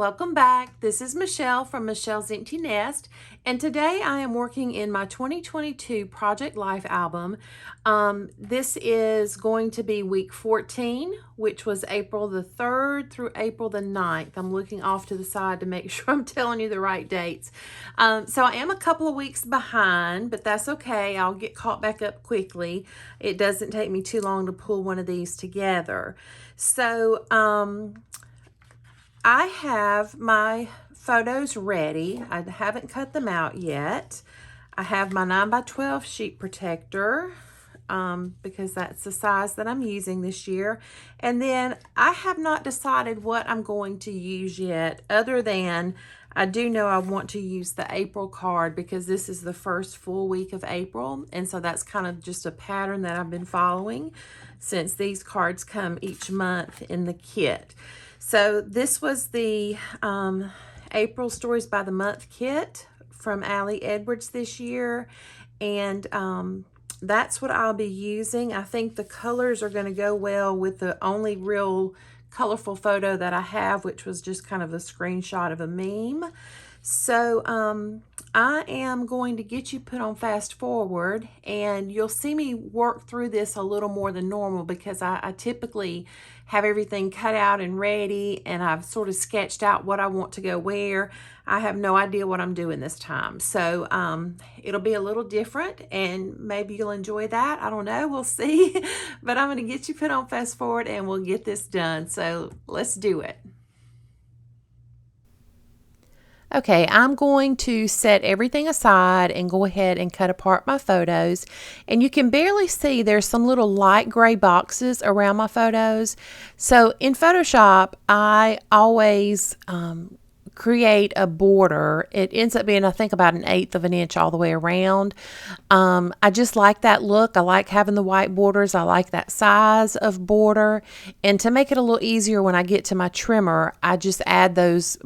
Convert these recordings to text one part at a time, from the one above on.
Welcome back. This is Michelle from Michelle's Empty Nest, and today I am working in my 2022 Project Life album. This is going to be week 14, which was April the 3rd through April the 9th. I'm looking off to the side to make sure I'm telling you the right dates. So I am a couple of weeks behind, but that's okay. I'll get caught back up quickly. It doesn't take me too long to pull one of these together. So, I have my photos ready. I haven't cut them out yet. I have my 9x12 sheet protector because that's the size that I'm using this year. And then I have not decided what I'm going to use yet, other than I do know I want to use the April card because this is the first full week of April. And so that's kind of just a pattern that I've been following since these cards come each month in the kit. So this was the April Stories by the Month kit from Allie Edwards this year. And that's what I'll be using. I think the colors are going to go well with the only real colorful photo that I have, which was just kind of a screenshot of a meme. So I am going to get you put on fast forward, and you'll see me work through this a little more than normal because I typically have everything cut out and ready, and I've sort of sketched out what I want to go where. I have no idea what I'm doing this time. So it'll be a little different, and maybe you'll enjoy that. I don't know. We'll see. But I'm going to get you put on fast forward, and we'll get this done. So let's do it. Okay, I'm going to set everything aside and go ahead and cut apart my photos. And you can barely see there's some little light gray boxes around my photos. So in Photoshop, I always create a border. It ends up being, I think, about 1/8 of an inch all the way around. I just like that look. I like having the white borders. I like that size of border. And to make it a little easier when I get to my trimmer, I just add those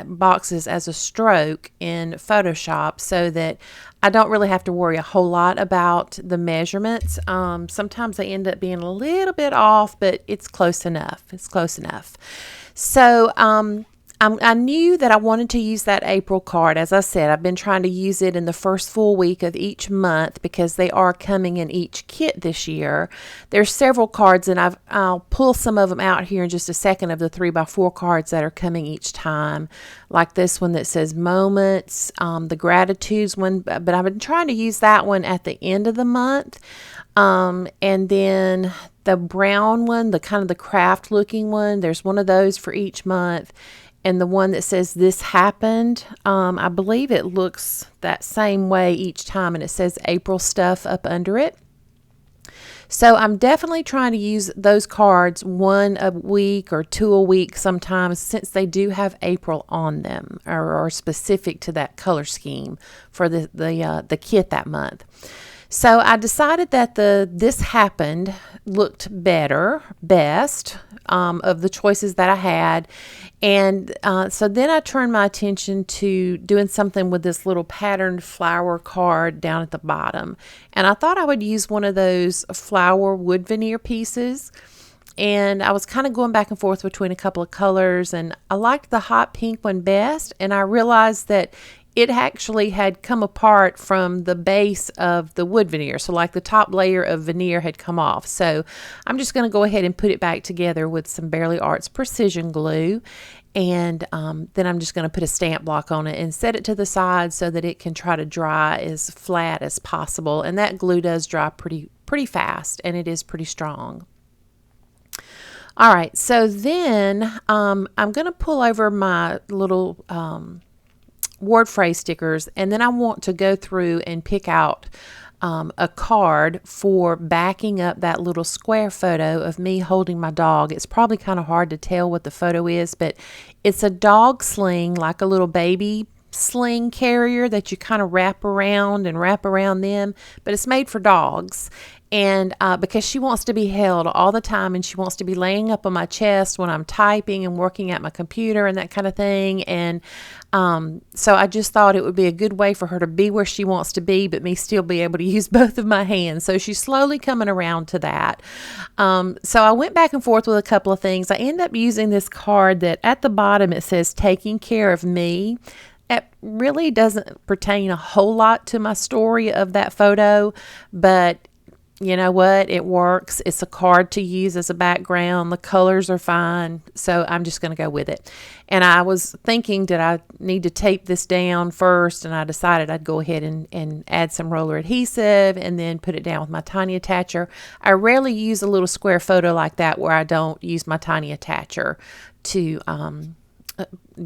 boxes as a stroke in Photoshop so that I don't really have to worry a whole lot about the measurements. Sometimes they end up being a little bit off, but it's close enough. It's close enough. So, I knew that I wanted to use that April card. As I said, I've been trying to use it in the first full week of each month because they are coming in each kit this year. There's several cards, and I'll pull some of them out here in just a second of the 3x4 cards that are coming each time, like this one that says Moments, the Gratitudes one, but I've been trying to use that one at the end of the month. And then the brown one, the kind of the craft looking one, there's one of those for each month. And the one that says This Happened, I believe it looks that same way each time, and it says April stuff up under it. So I'm definitely trying to use those cards one a week or two a week sometimes, since they do have April on them or are specific to that color scheme for the kit that month. So I decided that the This Happened looked best of the choices that I had. And so then I turned my attention to doing something with this little patterned flower card down at the bottom. And I thought I would use one of those flower wood veneer pieces. And I was kind of going back and forth between a couple of colors, and I liked the hot pink one best. And I realized that it actually had come apart from the base of the wood veneer. So like the top layer of veneer had come off. So I'm just going to go ahead and put it back together with some Bearly Arts precision glue. And then I'm just going to put a stamp block on it and set it to the side so that it can try to dry as flat as possible. And that glue does dry pretty fast, and it is pretty strong. All right, so then I'm going to pull over my little word phrase stickers, and then I want to go through and pick out a card for backing up that little square photo of me holding my dog. It's probably kind of hard to tell what the photo is, but it's a dog sling, like a little baby sling carrier that you kind of wrap around them, but it's made for dogs. And because she wants to be held all the time, and she wants to be laying up on my chest when I'm typing and working at my computer and that kind of thing. And so I just thought it would be a good way for her to be where she wants to be, but me still be able to use both of my hands. So she's slowly coming around to that. So I went back and forth with a couple of things. I ended up using this card that at the bottom it says taking care of me. It really doesn't pertain a whole lot to my story of that photo, but you know what? It works. It's a card to use as a background. The colors are fine. So I'm just going to go with it. And I was thinking, did I need to tape this down first? And I decided I'd go ahead and add some roller adhesive and then put it down with my tiny attacher. I rarely use a little square photo like that where I don't use my tiny attacher to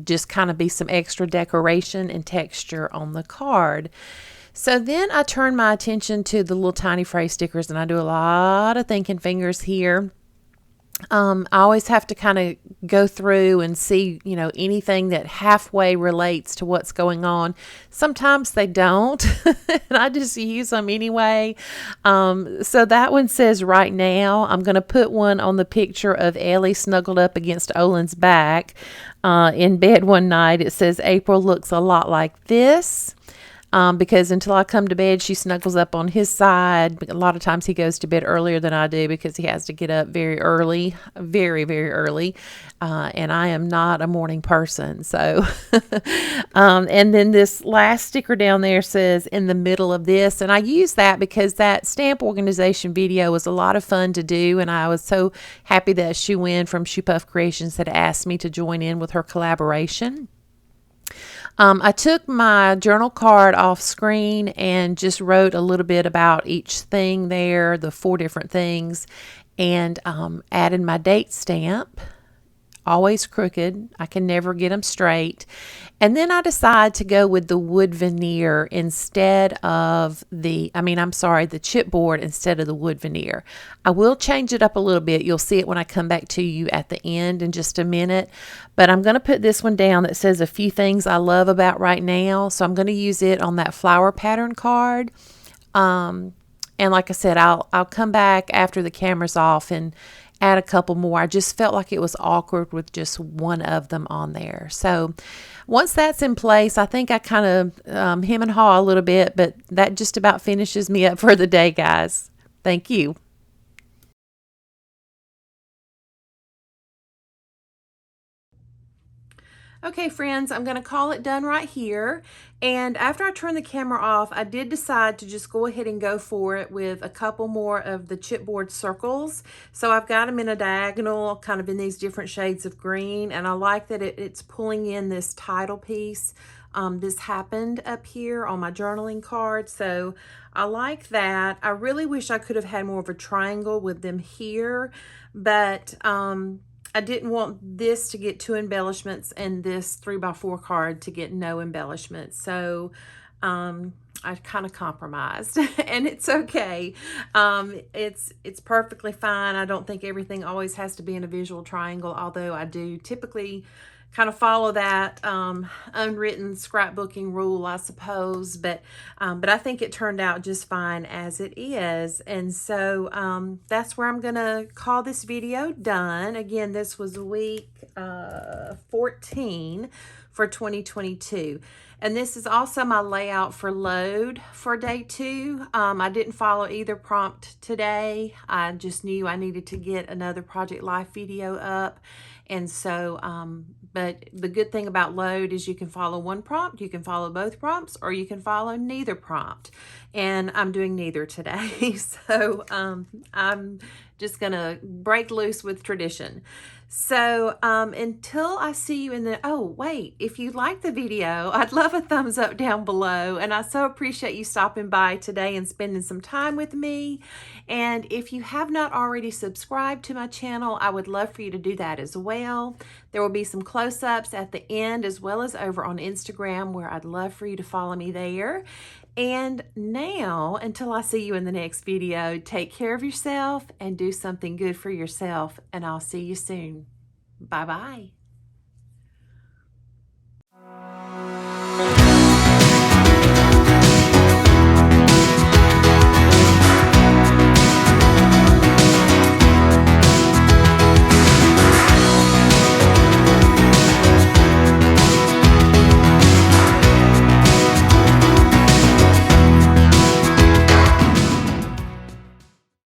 just kind of be some extra decoration and texture on the card. So then I turn my attention to the little tiny phrase stickers, and I do a lot of thinking fingers here. I always have to kind of go through and see, anything that halfway relates to what's going on. Sometimes they don't, and I just use them anyway. So that one says right now. I'm going to put one on the picture of Ellie snuggled up against Olin's back in bed one night. It says April looks a lot like this. Because until I come to bed, she snuggles up on his side. A lot of times he goes to bed earlier than I do because he has to get up very early, very, very early. And I am not a morning person. So, and then this last sticker down there says in the middle of this. And I use that because that stamp organization video was a lot of fun to do. And I was so happy that Shu Wen from Shoe Puff Creations had asked me to join in with her collaboration. I took my journal card off screen and just wrote a little bit about each thing there, the 4 different things, and added my date stamp. Always crooked. I can never get them straight. And then I decided to go with the wood veneer instead of the chipboard instead of the wood veneer. I will change it up a little bit. You'll see it when I come back to you at the end in just a minute. But I'm going to put this one down that says a few things I love about right now. So I'm going to use it on that flower pattern card. And like I said, I'll come back after the camera's off and add a couple more. I just felt like it was awkward with just one of them on there. So once that's in place, I think I kind of hem and haw a little bit, but that just about finishes me up for the day, guys. Thank you. Okay, friends, I'm going to call it done right here. And after I turned the camera off, I did decide to just go ahead and go for it with a couple more of the chipboard circles. So I've got them in a diagonal, kind of in these different shades of green. And I like that it's pulling in this title piece. This happened up here on my journaling card. So I like that. I really wish I could have had more of a triangle with them here, but I didn't want this to get 2 embellishments and this 3x4 card to get no embellishments. So I kind of compromised and it's okay. It's perfectly fine. I don't think everything always has to be in a visual triangle, although I do typically kind of follow that unwritten scrapbooking rule, I suppose, but I think it turned out just fine as it is. And so that's where I'm gonna call this video done. Again, this was week 14 for 2022. And this is also my layout for load for day 2. I didn't follow either prompt today. I just knew I needed to get another Project Life video up. And so, but the good thing about load is you can follow one prompt, you can follow both prompts, or you can follow neither prompt. And I'm doing neither today. So I'm just gonna break loose with tradition. So until I see you in the, oh wait, if you like the video, I'd love a thumbs up down below. And I so appreciate you stopping by today and spending some time with me. And if you have not already subscribed to my channel, I would love for you to do that as well. There will be some close-ups at the end as well as over on Instagram where I'd love for you to follow me there. And now, until I see you in the next video, take care of yourself and do something good for yourself, and I'll see you soon. Bye-bye.